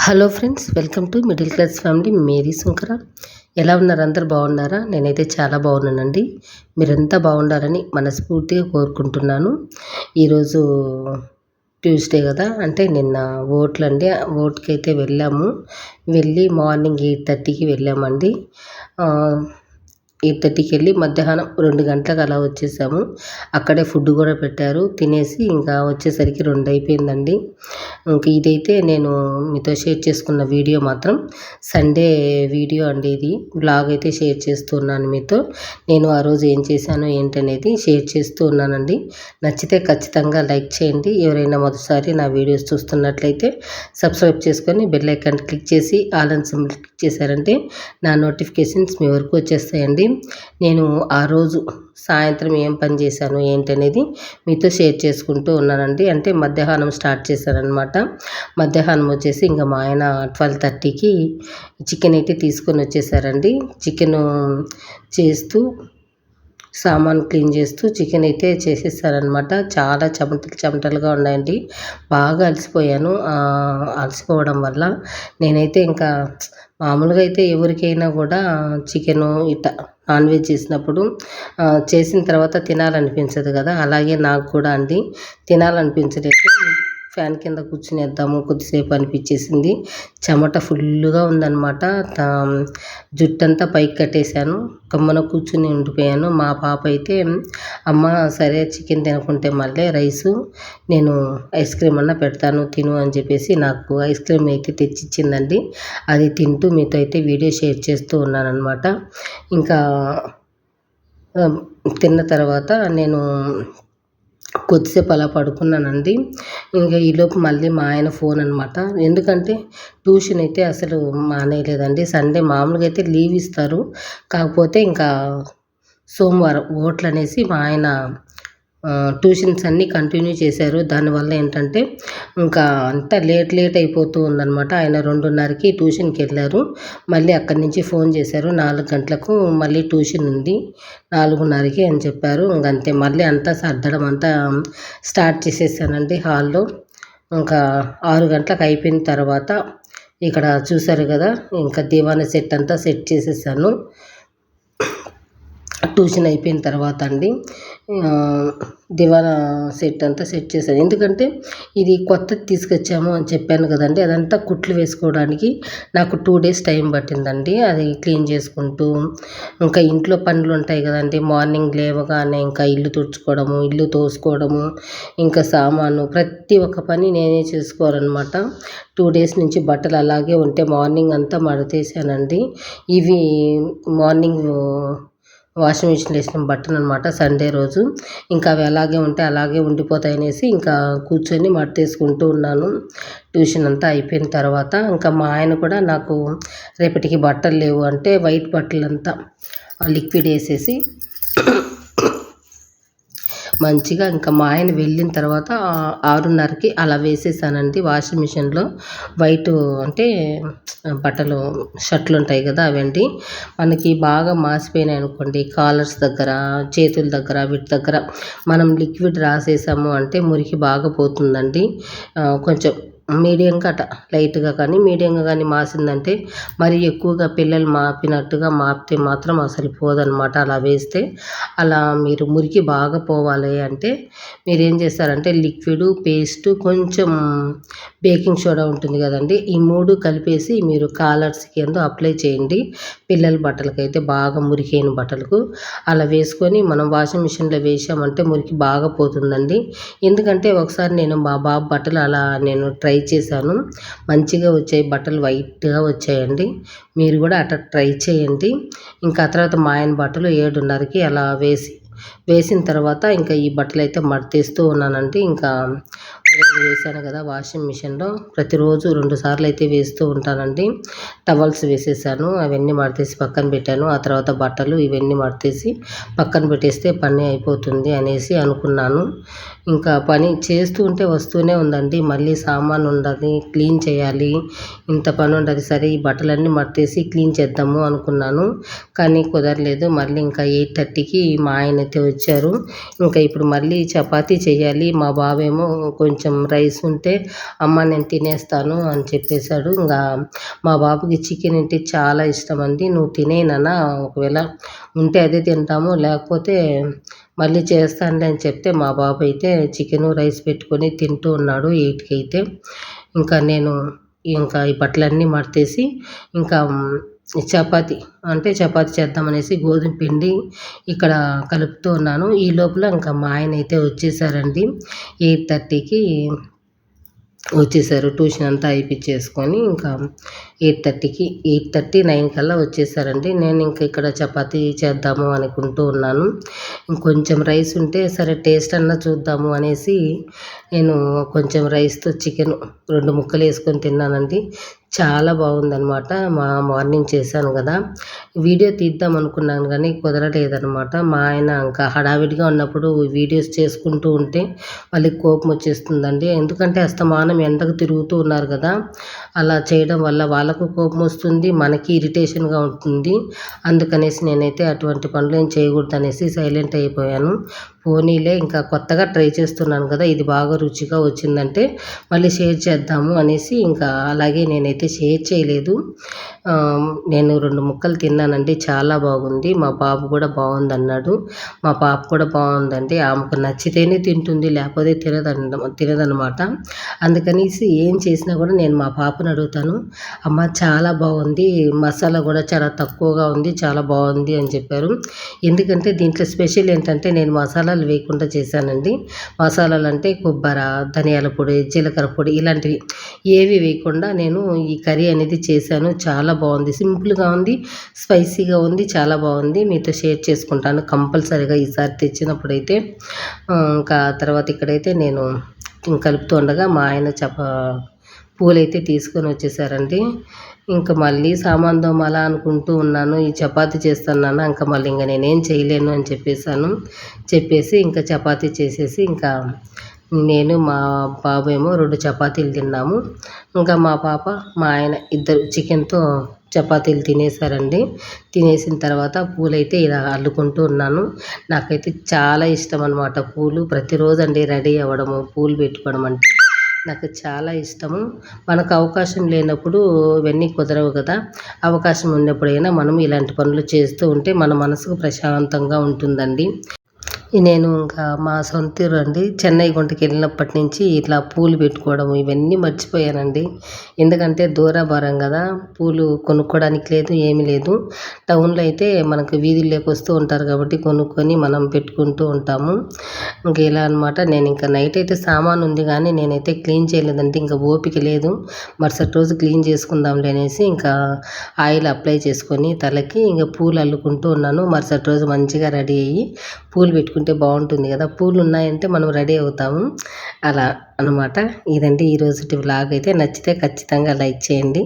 Hello friends, welcome to middle class family. Mary Sunkara. ఎలా ఉన్నారు? అందరు బాగున్నారా? నేనైతే చాలా బాగున్నానండి. మీరంతా బాగుండాలని మనస్ఫూర్తిగా కోరుకుంటున్నాను. ఈరోజు ట్యూస్డే కదా, అంటే నిన్న ఓట్లండి. ఓట్కి అయితే వెళ్ళి మార్నింగ్ 8:30కి వెళ్ళామండి. 8:30కి వెళ్ళి మధ్యాహ్నం 2 గంటలకు అలా వచ్చేసాము. అక్కడే ఫుడ్ కూడా పెట్టారు. తినేసి ఇంకా వచ్చేసరికి 2 అయిపోయిందండి. ఇంక ఇదైతే నేను మీతో షేర్ చేసుకున్న వీడియో మాత్రం సండే వీడియో అండి. ఇది వ్లాగ్ అయితే షేర్ చేస్తూ ఉన్నాను మీతో. నేను ఆ రోజు ఏం చేశాను ఏంటనేది షేర్ చేస్తూ ఉన్నానండి. నచ్చితే ఖచ్చితంగా లైక్ చేయండి. ఎవరైనా మొదటిసారి నా వీడియోస్ చూస్తున్నట్లయితే సబ్స్క్రైబ్ చేసుకొని బెల్ ఐకాన్ క్లిక్ చేసి ఆల్ అని సింబల్ క్లిక్ చేశారంటే నా నోటిఫికేషన్స్ మీ వరకు వచ్చేస్తాయండి. నేను ఆ రోజు సాయంత్రం ఏం పని చేశాను ఏంటనేది మీతో షేర్ చేసుకుంటూ ఉన్నానండి. అంటే మధ్యాహ్నం స్టార్ట్ చేశానన్నమాట. మధ్యాహ్నం వచ్చేసి ఇంకా మా ఆయన 12:30కి చికెన్ అయితే తీసుకొని వచ్చేసారండి. చికెను చేస్తూ సామాన్ క్లీన్ చేస్తూ చికెన్ అయితే చేసేసారనమాట. చాలా చెమటలుగా ఉన్నాయండి. బాగా అలసిపోయాను. అలసిపోవడం వల్ల నేనైతే ఇంకా మామూలుగా అయితే ఎవరికైనా కూడా చికెను ఇట్లా నాన్ వెజ్ చేసినప్పుడు చేసిన తర్వాత తినాలనిపించదు కదా, అలాగే నాకు కూడా అండి తినాలనిపించలేదు. ఫ్యాన్ కింద కూర్చునేద్దాము కొద్దిసేపు అనిపించేసింది. చెమట ఫుల్గా ఉందన్నమాట. జుట్టంతా పైకి కట్టేశాను. గమ్మున కూర్చుని ఉండిపోయాను. మా పాప అయితే అమ్మ సరే చికెన్ తినకుంటే మళ్ళీ రైసు నేను ఐస్ క్రీమ్ అన్నా పెడతాను తిను అని చెప్పేసి నాకు ఐస్ క్రీమ్ అయితే తెచ్చిచ్చిందండి. అది తింటూ మీతో అయితే వీడియో షేర్ చేస్తూ ఉన్నానన్నమాట. ఇంకా తిన్న తర్వాత నేను కొద్దిసేపు అలా పడుకున్నానండి. ఇంకా ఈలోపు మళ్ళీ మా ఆయన ఫోన్ అనమాట. ఎందుకంటే ట్యూషన్ అయితే అసలు మానేయలేదండి. సండే మామూలుగా అయితే లీవ్ ఇస్తారు. కాకపోతే ఇంకా సోమవారం ఓట్లు అనేసి మా ఆయన ట్యూషన్స్ అన్నీ కంటిన్యూ చేశారు. దానివల్ల ఏంటంటే ఇంకా అంతా లేట్ అయిపోతూ ఉందన్నమాట. ఆయన 2:30కి ట్యూషన్కి వెళ్ళారు. మళ్ళీ అక్కడి నుంచి ఫోన్ చేశారు 4 గంటలకు మళ్ళీ ట్యూషన్ ఉంది 4:30కి అని చెప్పారు. ఇంకంతే మళ్ళీ అంతా సర్దడం అంతా స్టార్ట్ చేసేసానండి హాల్లో. ఇంకా 6 గంటలకు అయిపోయిన తర్వాత ఇక్కడ చూసారు కదా, ఇంకా దివానా సెట్ అంతా సెట్ చేసేసాను. ట్యూషన్ అయిపోయిన తర్వాత అండి దివానా సెట్ అంతా సెట్ చేశాను. ఎందుకంటే ఇది కొత్తది తీసుకొచ్చాము అని చెప్పాను కదండి, అదంతా కుట్లు వేసుకోవడానికి నాకు 2 డేస్ టైం పట్టిందండి. అది క్లీన్ చేసుకుంటూ ఇంకా ఇంట్లో పనులు ఉంటాయి కదండి. మార్నింగ్ లేవగానే ఇంకా ఇల్లు తుడుచుకోవడము, ఇల్లు తోసుకోవడము, ఇంకా సామాను ప్రతి ఒక్క పని నేనే చేసుకోవాలన్నమాట. 2 డేస్ నుంచి బట్టలు అలాగే ఉంటే మార్నింగ్ అంతా మడతేసానండి. ఇవి మార్నింగ్ వాషింగ్ మిషన్లో వేసిన బట్టలు అనమాట. సండే రోజు ఇంకా అవి అలాగే ఉంటే అలాగే ఉండిపోతాయి అనేసి ఇంకా కూర్చొని మడతేసుకుంటూ ఉన్నాను. ట్యూషన్ అంతా అయిపోయిన తర్వాత ఇంకా మా ఆయన కూడా నాకు రేపటికి బట్టలు లేవు అంటే వైట్ బట్టలంతా లిక్విడ్ వేసేసి మంచిగా ఇంకా మా ఆయన వెళ్ళిన తర్వాత 6:30కి అలా వేసేసానండి వాషింగ్ మిషన్లో. వైట్ అంటే బట్టలు షర్ట్లు ఉంటాయి కదా అవండి. మనకి బాగా మాసిపోయినాయి అనుకోండి, కాలర్స్ దగ్గర చేతుల దగ్గర వీటి దగ్గర మనం లిక్విడ్ రాసేసాము అంటే మురికి బాగా పోతుందండి. కొంచెం మీడియంగా అట లైట్గా కానీ మాసిందంటే మరి ఎక్కువగా పిల్లలు మాపినట్టుగా మాపితే మాత్రం అసలు పోదనమాట. అలా వేస్తే అలా మీరు మురికి బాగా పోవాలి అంటే మీరు ఏం చేస్తారంటే లిక్విడ్, పేస్ట్, కొంచెం బేకింగ్ సోడా ఉంటుంది కదండి, ఈ 3 కలిపేసి మీరు కాలర్స్కి ఏందో అప్లై చేయండి. పిల్లల బట్టలకైతే బాగా మురికైన బట్టలకు అలా వేసుకొని మనం వాషింగ్ మిషన్లో వేసామంటే మురికి బాగా పోతుందండి. ఎందుకంటే ఒకసారి నేను మా బాబు బట్టలు అలా నేను ట్రై చేశాను. మంచిగా వచ్చాయి బట్టలు, వైట్గా వచ్చాయండి. మీరు కూడా అట్లా ట్రై చేయండి. ఇంకా ఆ తర్వాత మా ఆయన బట్టలు 7:30కి అలా వేసిన తర్వాత ఇంకా ఈ బట్టలు అయితే మడతేస్తూ ఉన్నానండి. ఇంకా వేసాను కదా వాషింగ్ మిషన్లో, ప్రతిరోజు 2 సార్లు అయితే వేస్తూ ఉంటానండి. టవల్స్ వేసేసాను, అవన్నీ మడతేసి పక్కన పెట్టాను. ఆ తర్వాత బట్టలు ఇవన్నీ మడతేసి పక్కన పెట్టేస్తే పని అయిపోతుంది అనేసి అనుకున్నాను. ఇంకా పని చేస్తూ ఉంటే వస్తూనే ఉందండి. మళ్ళీ సామాను ఉండాలి, క్లీన్ చేయాలి, ఇంత పని ఉండదు. సరే ఈ బట్టలన్నీ మడతేసి క్లీన్ చేద్దాము అనుకున్నాను, కానీ కుదరలేదు. మళ్ళీ ఇంకా 8:30కి మా ఆయన అయితే వచ్చారు. ఇంకా ఇప్పుడు మళ్ళీ చపాతీ చేయాలి. మా బాబేమో కొంచెం రైస్ ఉంటే అమ్మ నేను తినేస్తాను అని చెప్పేశాడు. ఇంకా మా బాబుకి చికెన్ అంటే చాలా ఇష్టం అండి. నువ్వు తినేయి నాన్న, ఒకవేళ ఉంటే అదే తింటాము, లేకపోతే మళ్ళీ చేస్తానులే అని చెప్తే మా బాబు అయితే చికెను రైస్ పెట్టుకొని తింటూ ఉన్నాడు 8కి అయితే. ఇంకా నేను ఇంకా ఈ బట్టలన్నీ మడతేసి ఇంకా చపాతి చపాతి చేద్దామనేసి గోధుమ పిండి ఇక్కడ కలుపుతూ ఉన్నాను. ఈ లోపల ఇంకా మా ఆయన అయితే వచ్చేసారండి. 8:30కి వచ్చేసారు. ట్యూషన్ అంతా అయిపిచ్చేసుకొని ఇంకా 8:30, 9 కల్లా వచ్చేసారండి. నేను ఇంక ఇక్కడ చపాతీ చేద్దాము అనుకుంటూ ఉన్నాను. ఇంకొంచెం రైస్ ఉంటే సరే టేస్ట్ అన్నా చూద్దాము అనేసి నేను కొంచెం రైస్తో చికెన్ 2 ముక్కలు వేసుకొని తిన్నానండి. చాలా బాగుందనమాట. మార్నింగ్ చేశాను కదా, వీడియో తీద్దాం అనుకున్నాను కానీ కుదరలేదనమాట. మా ఆయన ఇంకా హడావిడిగా ఉన్నప్పుడు వీడియోస్ చేసుకుంటూ ఉంటే వాళ్ళకి కోపం వచ్చేస్తుందండి. ఎందుకంటే అస్తమానం ఎండకు తిరుగుతూ ఉన్నారు కదా, అలా చేయడం వల్ల వాళ్ళకు కోపం వస్తుంది, మనకి ఇరిటేషన్గా ఉంటుంది. అందుకనేసి నేనైతే అటువంటి పనులు ఏం చేయకూడదు అనేసి సైలెంట్ అయిపోయాను. పోనీలే, ఇంకా కొత్తగా ట్రై చేస్తున్నాను కదా, ఇది బాగా రుచిగా వచ్చిందంటే మళ్ళీ షేర్ చేద్దాము అనేసి ఇంకా అలాగే నేనైతే షేర్ చేయలేదు. నేను 2 ముక్కలు తిన్నానండి, చాలా బాగుంది. మా బాబు కూడా బాగుందన్నాడు. మా పాప కూడా బాగుందండి. ఆమెకు నచ్చితేనే తింటుంది, లేకపోతే తినదనమాట. అందుకనేసి ఏం చేసినా కూడా నేను మా పాపను అడుగుతాను, అమ్మ చాలా బాగుంది, మసాలా కూడా చాలా తక్కువగా ఉంది, చాలా బాగుంది అని చెప్పారు. ఎందుకంటే దీంట్లో స్పెషల్ ఏంటంటే నేను మసాలాలు వేయకుండా చేశానండి. మసాలాలు అంటే కొబ్బరి, ధనియాల పొడి, జీలకర్ర పొడి ఇలాంటివి ఏవి వేయకుండా నేను ఈ కర్రీ అనేది చేశాను. చాలా బాగుంది, సింపుల్గా ఉంది, స్పైసీగా ఉంది, చాలా బాగుంది. మీతో షేర్ చేసుకుంటాను కంపల్సరీగా ఈసారి తెచ్చినప్పుడైతే. ఇంకా తర్వాత ఇక్కడైతే నేను కలుపుతూ ఉండగా మా ఆయన పూలైతే తీసుకొని వచ్చేసారండి. ఇంకా మళ్ళీ సామాన్ దోమాలా అనుకుంటూ ఉన్నాను. ఈ చపాతీ చేస్తున్నాను, ఇంకా మళ్ళీ ఇంకా నేనేం చేయలేను అని చెప్పేసి ఇంకా చపాతీ చేసేసి ఇంకా నేను మా బాబు ఏమో 2 చపాతీలు తిన్నాము. ఇంకా మా పాప మా ఆయన ఇద్దరు చికెన్తో చపాతీలు తినేసారండి. తినేసిన తర్వాత పూలైతే ఇలా అల్లుకుంటూ ఉన్నాను. నాకైతే చాలా ఇష్టం అనమాట పూలు. ప్రతిరోజు అండి రెడీ అవ్వడము, పూలు పెట్టుకోవడం అంటే నాకు చాలా ఇష్టము. మనకు అవకాశం లేనప్పుడు ఇవన్నీ కుదరవు కదా, అవకాశం ఉన్నప్పుడైనా మనం ఇలాంటి పనులు చేస్తూ ఉంటే మన మనసుకు ప్రశాంతంగా ఉంటుందండి. నేను ఇంకా మా సొంత ఊరు అండి, చెన్నై గుంటకి వెళ్ళినప్పటి నుంచి ఇట్లా పూలు పెట్టుకోవడం ఇవన్నీ మర్చిపోయానండి. ఎందుకంటే దూరాభారం కదా, పూలు కొనుక్కోవడానికి లేదు, ఏమీ లేదు. టౌన్లో అయితే మనకు వీధుల్లోకి వస్తూ ఉంటారు కాబట్టి కొనుక్కొని మనం పెట్టుకుంటూ ఉంటాము. ఇంక ఇలా అనమాట. నేను ఇంకా నైట్ అయితే సామాను ఉంది కానీ నేనైతే క్లీన్ చేయలేదండి, ఇంకా ఓపిక లేదు. మరుసటి రోజు క్లీన్ చేసుకుందాంలే అనేసి ఇంకా ఆయిల్ అప్లై చేసుకొని తలకి ఇంకా పూలు అల్లుకుంటూ ఉన్నాను. మరుసటి రోజు మంచిగా రెడీ అయ్యి పూలు పెట్టుకుంటే బాగుంటుంది కదా, పూలు ఉన్నాయంటే మనం రెడీ అవుతాము. అలా అనమాట. ఇదండి ఈరోజుటి వ్లాగ్. అయితే నచ్చితే ఖచ్చితంగా లైక్ చేయండి.